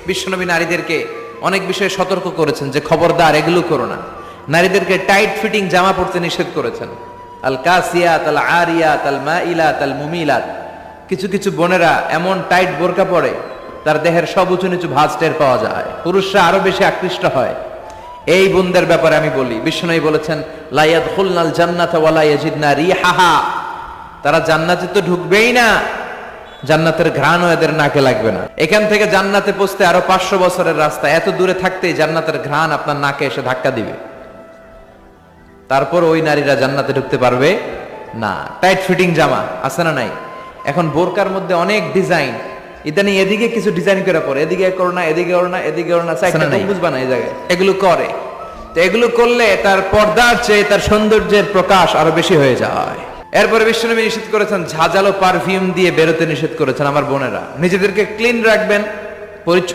বিশ্বনবী নারীদেরকে অনেক বিষয়ে সতর্ক করেছেন যে খবরদার এগুলো করো না। নারীদেরকে টাইট ফিটিং জামা পরতে নিষেধ করেছেন। আল কাসিয়াত আল আরিয়াত আল মাইলাত আল মুমিলাত। কিছু কিছু বোনেরা এমন টাইট বোরকা পরে তার দেহের সব উঁচু নিচু ভাঁজ টের পাওয়া যায়, পুরুষরা আরো বেশি আকৃষ্ট হয়। এই বোনদের ব্যাপারে আমি বলি, বিশ্বনবী বলেছেন লা ইয়াদখুলনাল জান্নাতা ওয়া লা ইয়াজিদনা রিহাহা। তারা জান্নাতে তো ঢুকবেই না, জান্নাতের ঘ্রাণও এদের নাকে লাগবে না। এখান থেকে জান্নাতে পৌঁছতে আরো 500 বছরের রাস্তা, এত দূরে থাকতেই জান্নাতের ঘ্রাণ আপনার নাকে এসে ধাক্কা দিবে। তারপর ওই নারীরা জান্নাতে ঢুকতে পারবে না। টাইট ফিটিং জামা আছে না নাই? এখন বোরকার মধ্যে অনেক ডিজাইন, ইদানি এদিকে কিছু ডিজাইন করে পরে, এদিকে করো না, এদিকে করো না, এদিকে করো না, সাইডটা বুঝবা না এই জায়গায় এগুলো করে। তো এগুলো করলে তার পর্দার চেয়ে তার সৌন্দর্যের প্রকাশ আরো বেশি হয়ে যায়। এরপরে বিশ্বনবী নিষেধ করেছেন ঝাঁঝালো পারফিউম দিয়ে বেরোতে নিষেধ করেছেন। আমার বোনেরা নিজেদেরকে ক্লিন রাখবেন, পরিচ্ছন্ন